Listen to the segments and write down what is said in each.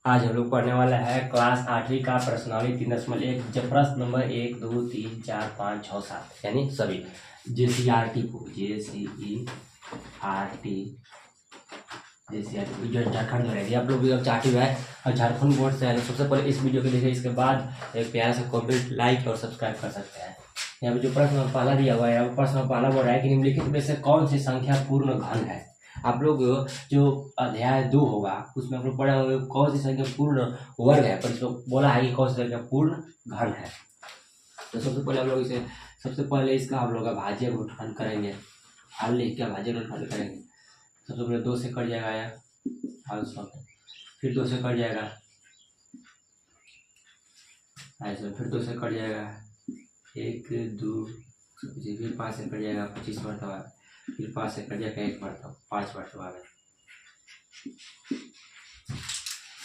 आज हम लोग पढ़ने वाला है क्लास 8वीं का प्रश्नावली 3.1 जब प्रश्न नंबर 1, 2, 3, 4, 5, 6, 7 यानी सभी JCERT को JCERT जो झारखंड में रहेगी। आप लोग भी अब चाहते हुए है और झारखंड बोर्ड से है तो सबसे पहले इस वीडियो को देखिए, इसके बाद एक प्यारा सा कमेंट, लाइक और सब्सक्राइब कर सकते हैं। यहाँ पे जो प्रश्न पहला दिया हुआ है, यहाँ प्रश्न पहला बोल रहा है कि निम्नलिखित में से कौन सी संख्या पूर्ण घन है। आप लोग जो अध्याय 2 होगा उसमें आप लोग पढ़ा होगा कौन सी संख्या पूर्ण वर्ग है, पर इसमें बोला है कि कौन सी संख्या पूर्ण घन है। तो सबसे पहले हम लोग इसे इसका हम लोग भाज्य गुणनखंड करेंगे। हाल लिख के भाज्य गुणनखंड करेंगे। सबसे पहले 2 से कट जाएगा या हाल सौ, फिर 2 से कट जाएगा ऐसे, फिर 2 से कट जाएगा 1, 2, फिर 5 से कट जाएगा 25 मरतबा, फिर 5 से कट जाएगा 1 मरतबा, 5 मरतबा में।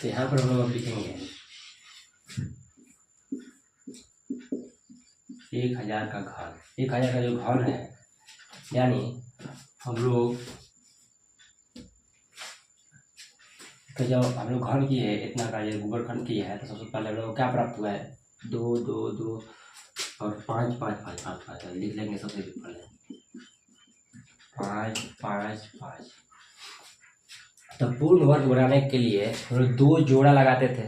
तो यहाँ पर हम लोग लिखेंगे 1000 का घन। 1000 का जो घन है, यानी हम लोग जब हम लोग घन किए इतना का ये गुणनखंड किया है तो सबसे पहले हम लोग क्या प्राप्त हुआ है 2, 2, 2 और 5, 5, 5, 5, 5 लिख लेंगे। सबसे पहले 5, 5, 5। तो पूर्ण वर्ग बनाने के लिए हम लोग 2 जोड़ा लगाते थे,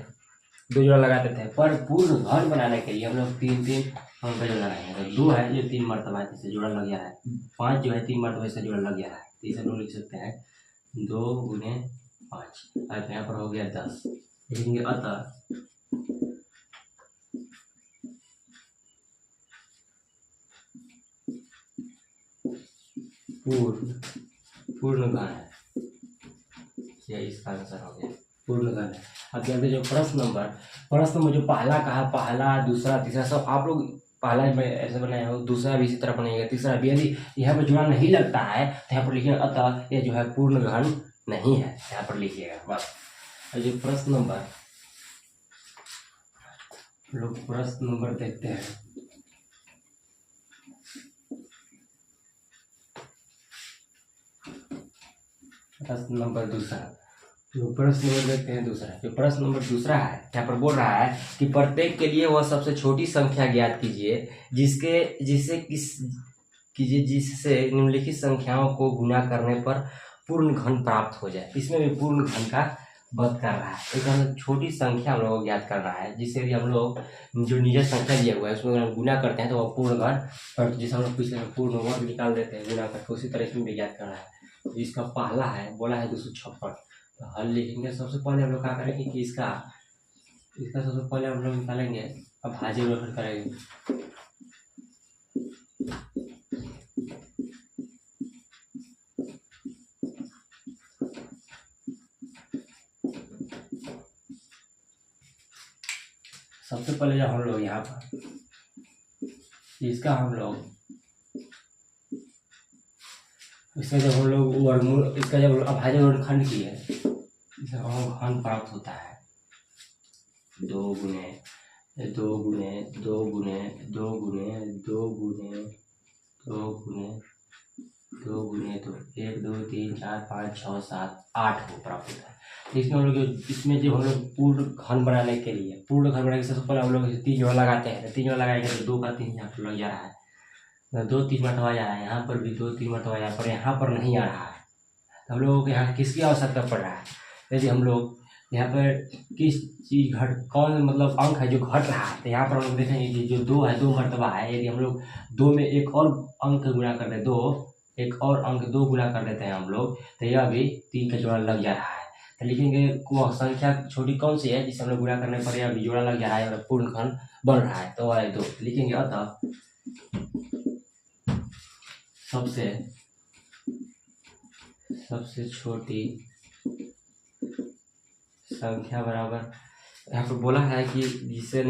पर पूर्ण घन बनाने के लिए हम लोग 3 अंक जोड़ा लगाएंगे। तो 2 है जो 3 मरतबा से जोड़ा लग गया है, 5 जो है 3 मरतबा से जोड़ा लग गया है, तो इसे हम लोग लिख सकते हैं 2 गुने 5। अब यहाँ पर हो गया 10, लिखेंगे अतः पूर्ण घन है। ये इसका आंसर हो गया, पूर्ण घन है। अब देखते जो प्रश्न नंबर जो पहला कहा, पहला, दूसरा, तीसरा सब आप लोग पहला में ऐसे बनाए हो, दूसरा भी इसी तरह बनाइएगा, तीसरा भी। यदि यहाँ पर जुड़ा नहीं लगता है तो यहाँ पर लिखिए अतः ये जो है पूर्ण घन नहीं है, यहाँ पर लिखिएगा बस। और जो प्रश्न नंबर देखते हैं। प्रश्न नंबर दूसरा, जो प्रश्न नंबर देखते हैं दूसरा, जो प्रश्न नंबर दूसरा है यहाँ पर बोल रहा है कि प्रत्येक के लिए वह सबसे छोटी संख्या ज्ञात कीजिए जिससे निम्नलिखित संख्याओं को गुना करने पर पूर्ण घन प्राप्त हो जाए। इसमें भी पूर्ण घन का बात कर रहा है। एक हम छोटी संख्या हम लोग ज्ञात कर रहा है, जिससे भी हम लोग जो निजी संख्या दिया हुआ है उसमें अगर गुना करते हैं तो वह पूर्ण घन, और जिसे हम लोग पिछले पूर्ण वर्ग निकाल देते हैं गुना करके, उसी तरह इसमें भी ज्ञात कर रहा है। इसका पहला है बोला है 256, तो हल लिखेंगे। सबसे पहले हम लोग क्या करेंगे कि इसका सबसे पहले हम लोग निकालेंगे, अब भाज्य गुणनखंड करेंगे। सबसे पहले जब हम लोग यहाँ पर इसका हम लोग इसका जब हम लोग वर्गमूल, इसका जब अभाज्य गुणनखंड किए इसका घन प्राप्त होता है 2 गुने 2 गुने 2 गुने 2 गुने 2 गुने 2 गुने 2 गुने 2, 1, 2, 3, 4, 5, 6, 7, 8 को प्राप्त होता है। तो इसमें हम लोग इसमें जो हम लोग पूर्ण घन बनाने के लिए सबसे पहले हम लोग 3 जोड़ा लगाते हैं। 3 जोड़ा लगाएंगे तो 2 का 3 यहाँ पर लग जा रहा है, 2 3 मरतबा जा रहा है, यहाँ पर भी 2 3 मरतबा यहाँ पर नहीं आ रहा है। तो हम लोगों को यहाँ किसकी आवश्यकता पड़ रहा है, यदि हम लोग यहाँ पर किस चीज कौन मतलब अंक है जो घट रहा है, तो यहाँ पर हम लोग देखेंगे कि जो 2 है 2 मरतबा है, यदि हम लोग 2 में एक और अंक गुणा कर दे, 2 गुणा कर देते हैं हम लोग, तो यह भी 3 का जोड़ा लग जा रहा है। तो लिखेंगे वो संख्या छोटी कौन सी है जिसे हम लोग गुणा करने पर यह भी जोड़ा लग जा रहा है और पूर्ण घन बन रहा है, तो वह 2। लिखेंगे अतः सबसे छोटी संख्या बराबर, यहाँ पर बोला है कि जिससे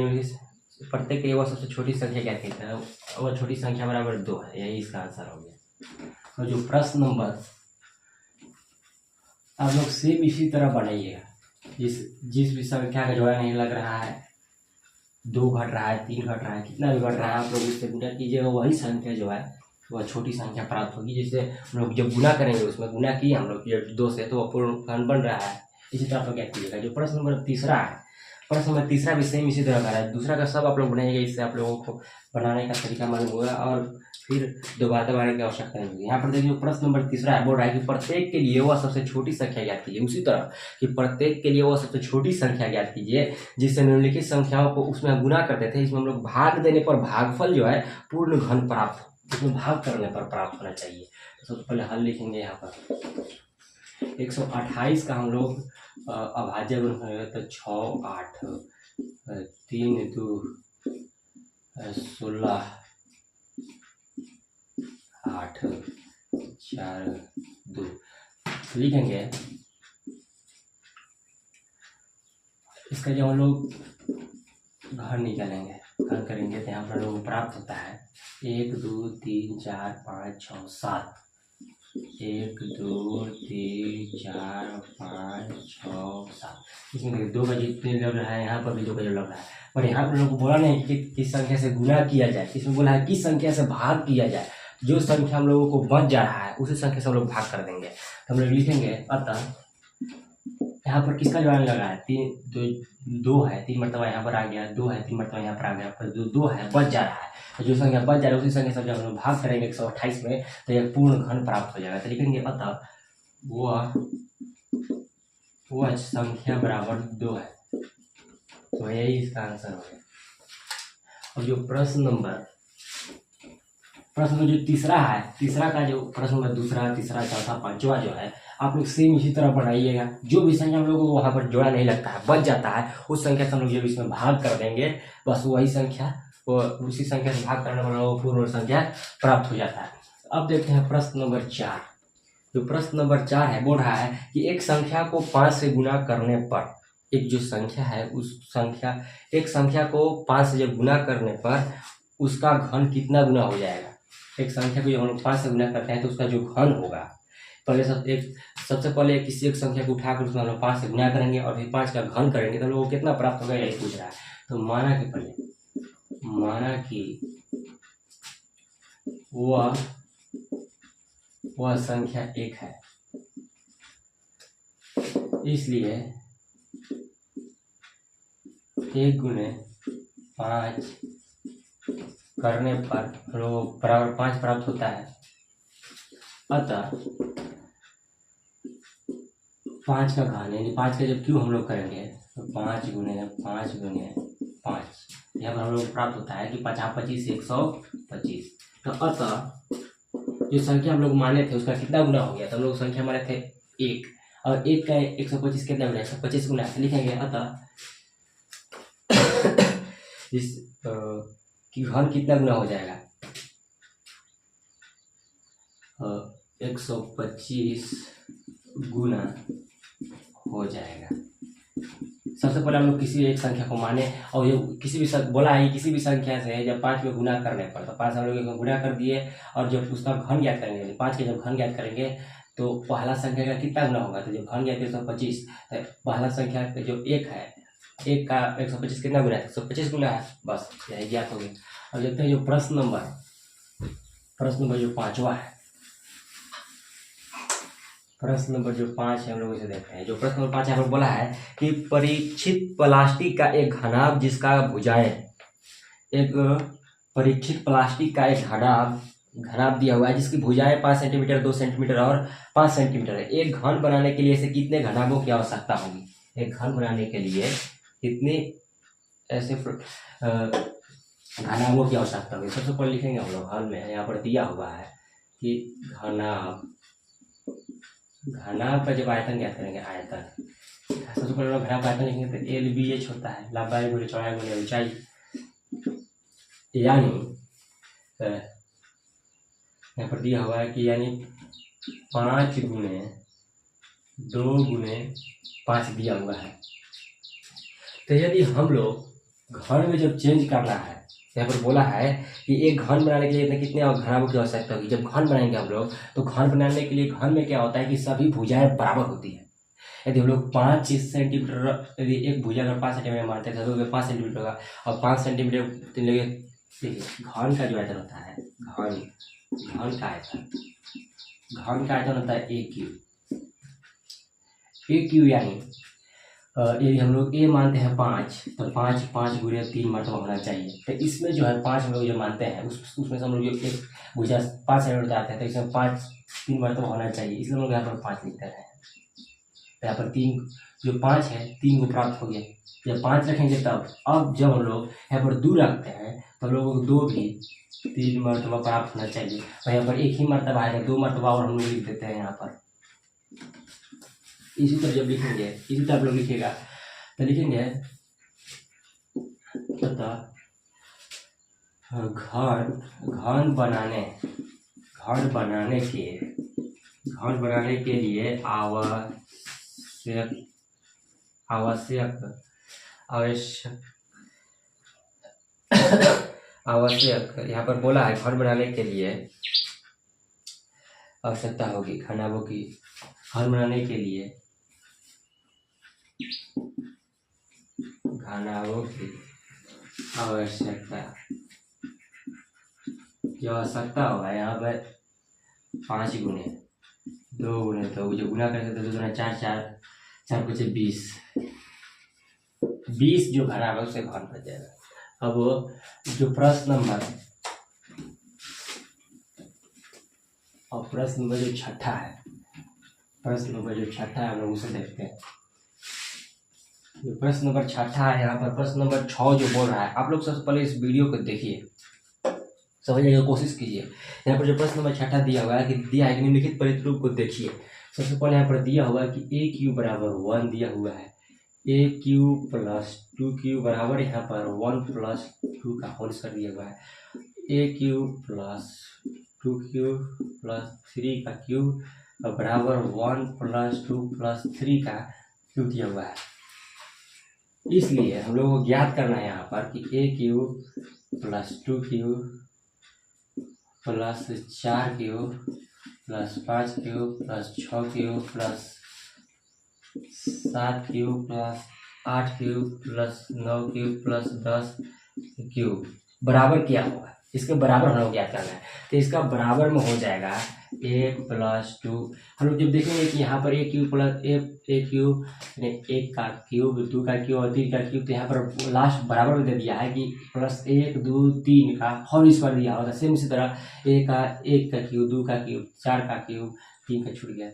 प्रत्येक के वह सबसे छोटी संख्या क्या कहते हैं, वह छोटी संख्या बराबर 2 है, यही इसका आंसर हो गया। और जो प्रश्न नंबर आप लोग सेम इसी तरह बनाइएगा, जिस भी संख्या का जोड़ा नहीं लग रहा है, 2 घट रहा है, 3 घट रहा है, कितना भी घट रहा है, आप लोग इससे गुना कीजिएगा, वही संख्या जो है वह छोटी संख्या प्राप्त होगी। जैसे हम लोग जब गुना करेंगे उसमें गुना किए हम लोग 2 से, तो वह पूर्ण घन बन रहा है। इसी तरह आप लोग ज्ञात कीजिएगा। जो प्रश्न नंबर तीसरा है, प्रश्न नंबर तीसरा भी सेम इसी तरह का है। दूसरा का सब आप लोग बनाइएगा, इससे आप लोगों को बनाने का तरीका मालूम होगा और फिर दोबारा बनाने की आवश्यकता नहीं होगी। यहाँ पर देखिए प्रश्न नंबर तीसरा है, बोल रहा है कि प्रत्येक के लिए वह सबसे छोटी संख्या ज्ञात कीजिए। उसी तरह कि प्रत्येक के लिए वह सबसे छोटी संख्या ज्ञात कीजिए जिससे निम्नलिखित संख्याओं को उसमें गुना करते थे। इसमें हम लोग भाग देने पर भागफल जो है पूर्ण घन प्राप्त हो, इसमें भाग करने पर प्राप्त होना चाहिए। तो सबसे पहले हल लिखेंगे यहाँ पर 128 का हम लोग अभाज्य गुणनखंड तो 6 8 3 2 16 8 4 2 लिखेंगे। इसका जो हम लोग घन निकालेंगे, घन करेंगे तो यहाँ पर लोग प्राप्त होता है 1 2 3 4 5 6 7 1 2 3 4 5 6 7। इसमें 2 का जितने लग रहा है यहाँ पर भी 2 का जो लग रहा है, और यहाँ पर लोगों को बोला नहीं कि किस संख्या से गुना किया जाए, इसमें बोला है किस संख्या से भाग किया जाए। जो संख्या हम लोगों को बच जा रहा है उसी संख्या से हम लोग भाग कर देंगे। तो हम लोग लिखेंगे अतः यहाँ पर किसका जो आने लगा है 2 है, 3 मरतबा यहाँ पर आ गया, 2 है 3 मरतबा यहाँ पर आ गया, पर जो 2 है बच जा रहा है, तो जो संख्या बच जा रहा है उसी संख्या से जब हम लोग भाग करेंगे 128 में तो यह पूर्ण घन प्राप्त हो जाएगा। तो लिखेंगे अतः वह संख्या बराबर 2 है। तो यही इसका आंसर हो गया। और जो प्रश्न नंबर जो तीसरा है, तीसरा का जो प्रश्न नंबर दूसरा तीसरा चौथा पांचवा जो है आप लोग सेम इसी तरह बनाइएगा। जो भी संख्या हम लोगों को वहां पर जोड़ा नहीं लगता है बच जाता है उस संख्या से हम लोग जब इसमें भाग कर देंगे बस वही संख्या, वो उसी संख्या से भाग करने वाला पूर्ण संख्या प्राप्त हो जाता है। अब देखते हैं प्रश्न नंबर 4। जो प्रश्न नंबर 4 है बोल रहा है कि एक संख्या को 5 से गुना करने पर, एक जो संख्या है उस संख्या, एक संख्या को 5 से जब गुना करने पर उसका घन कितना गुना हो जाएगा। एक संख्या को जब हम लोग 5 से गुना करते हैं तो उसका जो घन होगा, पहले सबसे पहले किसी एक संख्या को उठाकर उसमें हम लोग 5 से गुना करेंगे और फिर 5 का घन करेंगे तो हम लोग को कितना प्राप्त होगा यही पूछ रहा है। तो माना कि वह संख्या 1 है, इसलिए 1 गुने 5 करने पर लोग बराबर 5 प्राप्त होता है। अतः 5 का घन यानी 5 का जब क्यों हम लोग करेंगे तो 5 गुने 5 यहाँ पर हम लोग प्राप्त होता है कि 50 25 125। तो अतः जो संख्या हम लोग माने थे उसका कितना गुना हो गया, तो हम लोग संख्या माने थे 1 और 1 का 125 कितना गुना, 125 गुना लिखेंगे। अतः इस कि घन कितना गुना हो जाएगा 125 गुना हो जाएगा। सबसे पहले हम लोग किसी एक संख्या को माने और ये किसी भी बोला है किसी भी संख्या से जब 5 में गुना करने पर, तो 5 हम लोग गुना कर दिए और जब उसका घन ज्ञात करेंगे 5 के जब घन ज्ञात करेंगे तो पहला संख्या का कितना गुना होगा, तो जब घन ज्ञात 125 पहला संख्या जो 1 है 1 का 125 कितना गुना है 125 गुना है, बस यही ज्ञात हो गया। अब देखते हैं जो प्रश्न नंबर जो 5वां है, प्रश्न नंबर जो 5 है हम लोग इसे देखते हैं। जो प्रश्न नंबर 5 है हमें बोला है कि परीक्षित प्लास्टिक का एक घनाभ जिसका भुजाएं, एक परीक्षित प्लास्टिक का एक घनाभ दिया हुआ है जिसकी भुजाएं 5 सेंटीमीटर 2 सेंटीमीटर और 5 सेंटीमीटर है। एक घन बनाने के लिए ऐसे कितने घनाभों की आवश्यकता होगी, एक घन बनाने के लिए कितने ऐसे घनाभों की आवश्यकता होगी। सबसे पहले लिखेंगे हम लोग हल में, यहाँ पर दिया हुआ है कि घनाभ का जब आयतन ज्ञात करेंगे, आयतन सबसे पहले लोग घनाभ आयतन लिखेंगे तो LBH होता है, लंबाई गुणे चौड़ाई गुणे ऊंचाई, यानी यहाँ पर दिया हुआ है कि यानी 5 गुणे 2 गुणे 5 दिया हुआ है। तो यदि हम लोग घन में जब चेंज करना है, यहाँ पर बोला है कि एक घन बनाने के लिए कितने घनाभों की आवश्यकता होगी। जब घन बनाएंगे हम लोग तो घन बनाने के लिए घन में क्या होता है कि सभी भुजाएं बराबर होती है। यदि हम लोग 5 सेंटीमीटर, यदि एक भुजा अगर 5 सेंटीमीटर मानते हैं तो 5 सेंटीमीटर होगा और 5 सेंटीमीटर लगे। घन का जो आयतन होता है, घन का आयतन होता है A क्यूब। ए क्यू यानी यदि हम लोग ए मानते हैं 5, तो 5 गुणे 3 मरतबा होना चाहिए। तो इसमें जो है 5 हम लोग जो मानते हैं उसमें से हम लोग जो एक भुजा 5 साइड आते हैं, तो इसमें 5 3 मरतबा होना चाहिए, इसलिए हम लोग यहाँ पर 5 लिखते हैं। तो यहाँ पर 3 जो 5 है 3 को प्राप्त हो गया। जब 5 रखेंगे तब, अब जब हम लोग यहाँ पर 2 रखते हैं तो हम लोगों को 2 भी 3 मरतबा प्राप्त होना चाहिए, और यहाँ पर एक ही मरतबा आएगा, 2 मरतबा और हम लोग लिख देते हैं यहाँ पर। इसी तरह जब लिखेंगे, इसी तरह आप लोग लिखिएगा तो लिखेंगे तथा घन बनाने के लिए आवश्यक यहाँ पर बोला है, घन बनाने के लिए आवश्यकता होगी, घनाभों की घन बनाने के लिए घनाभों की आवश्यकता जो आवश्यकता होगा यहाँ पर 5 गुने 2 गुने, तो जो गुना करके तो 2 गुना 4, 4 कुछ 20 जो घना है उससे घन बच जाएगा। अब जो प्रश्न नंबर जो छठा है, हम लोग उसे देखते हैं। जो प्रश्न नंबर छठा है, यहाँ पर प्रश्न नंबर 6 जो बोल रहा है, आप लोग सबसे पहले इस वीडियो को देखिए, समझने की कोशिश कीजिए। यहाँ पर जो प्रश्न नंबर छठा दिया हुआ है कि निम्नलिखित प्रतिरूप को देखिए। सबसे पहले यहाँ पर दिया हुआ है कि ए क्यू बराबर 1 दिया हुआ है, ए क्यू प्लस 2 बराबर यहाँ पर 1 प्लस 2 का होल स्क्वायर दिया हुआ है, ए क्यू प्लस 2 प्लस 3 का क्यूब बराबर 1 प्लस 2 प्लस 3 का क्यूब दिया हुआ है। इसलिए हम लोगों को ज्ञात करना है यहाँ पर कि a cube plus 2 plus 4 plus 5 plus 6 plus 7 plus 8 plus 9 plus 10 बराबर क्या होगा, इसके बराबर हम लोग ज्ञात करना है। तो इसका बराबर में हो जाएगा 1 प्लस 2। हम लोग जब देखेंगे कि यहाँ पर ए क्यूब प्लस ए क्यूब यानी 1 का क्यूब 2 का क्यूब और 3 का क्यूब, तो यहाँ पर लास्ट बराबर में दे दिया है कि प्लस 1 2 3 का होल स्क्वायर दिया होगा। सेम इसी तरह 1 का क्यूब 2 का क्यूब 4 का क्यूब 3 का छूट गया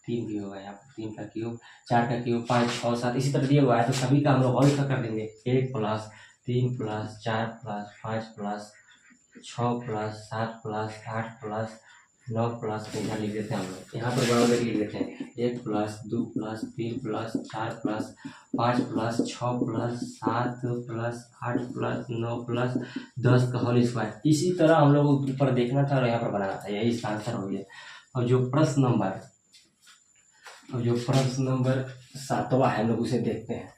3 भी होगा, यहाँ पर 3 का क्यूब 4 का क्यूब 5 6 7 इसी तरह दिया हुआ है। तो सभी का हम लोग होल स्क्वायर कर देंगे, 1 plus 3 plus 4 plus 5 plus 6 plus 7 plus 8 plus 9 plus इधर लिख देते हैं हम लोग, यहाँ पर बराबर लिख देते हैं 1 plus 2 plus 3 plus 4 plus 5 plus 6 plus 7 plus 8 plus 9 plus 10 का होल स्क्वायर। इसी तरह हम लोग ऊपर देखना था और यहाँ पर बनाना था, यही इसका आंसर हो गया। और जो प्रश्न नंबर 7वां है हम लोग उसे देखते हैं।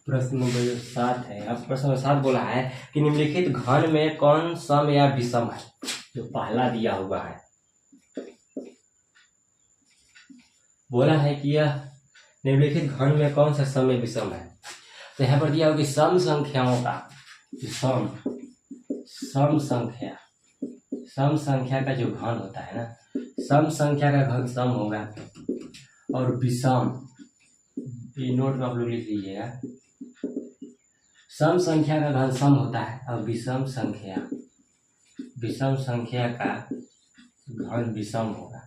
प्रश्न नंबर जो 7 है, अब प्रश्न नंबर 7 बोला है कि निम्नलिखित घन में कौन सम या विषम है। जो पहला दिया हुआ है बोला है कि यह निम्नलिखित घन में कौन सा सम या विषम है। तो यहाँ पर दिया हुआ कि सम संख्याओं का सम संख्या का जो घन होता है ना, सम संख्या का घन सम होगा और विषम, ये नोट में आप लोग लिख लीजिएगा, सम संख्या का घन सम होता है और विषम संख्या का घन विषम होगा।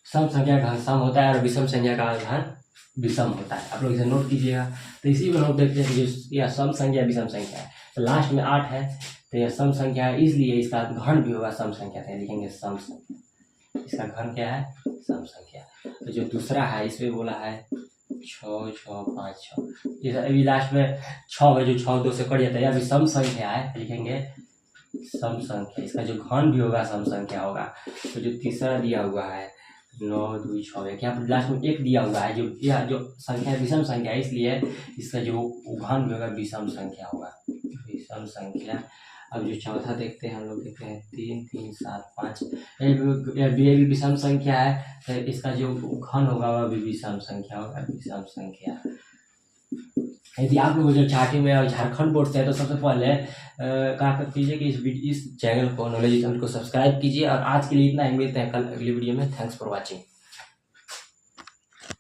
सम संख्या का घन सम होता है और विषम संख्या का घन विषम होता है, आप लोग इसे नोट कीजिएगा। तो इसी में हम देखते हैं कि यह सम संख्या विषम संख्या है, तो लास्ट में 8 है तो यह सम संख्या है, इसलिए इसका घन भी होगा सम संख्या, तो लिखेंगे सम संख्या। इसका घन क्या है, सम संख्या। तो जो दूसरा है इसमें बोला है 6 6 5 6, अभी लास्ट में 6 है, जो 6 2 से कट जाता है, अभी सम संख्या है, लिखेंगे सम संख्या। इसका जो घन भी होगा सम संख्या होगा। तो जो तीसरा दिया हुआ है 9 2 6 1, यहाँ पर लास्ट में 1 दिया हुआ है, जो संख्या विषम संख्या है, इसलिए इसका जो घन भी होगा विषम संख्या होगा, विषम संख्या। अब जो चौथा देखते हैं हम लोग, देखते हैं 3 3 7 5, ये भी विषम संख्या है, तो इसका जो घन होगा वह भी विषम संख्या होगा, विषम संख्या। यदि आप लोग जो छाटी में और झारखंड बोर्ड से है तो सबसे पहले क्या कीजिए कि इस चैनल को, नॉलेज चैनल को सब्सक्राइब कीजिए। और आज के लिए इतना ही, मिलते हैं कल अगली वीडियो में। Thanks for watching.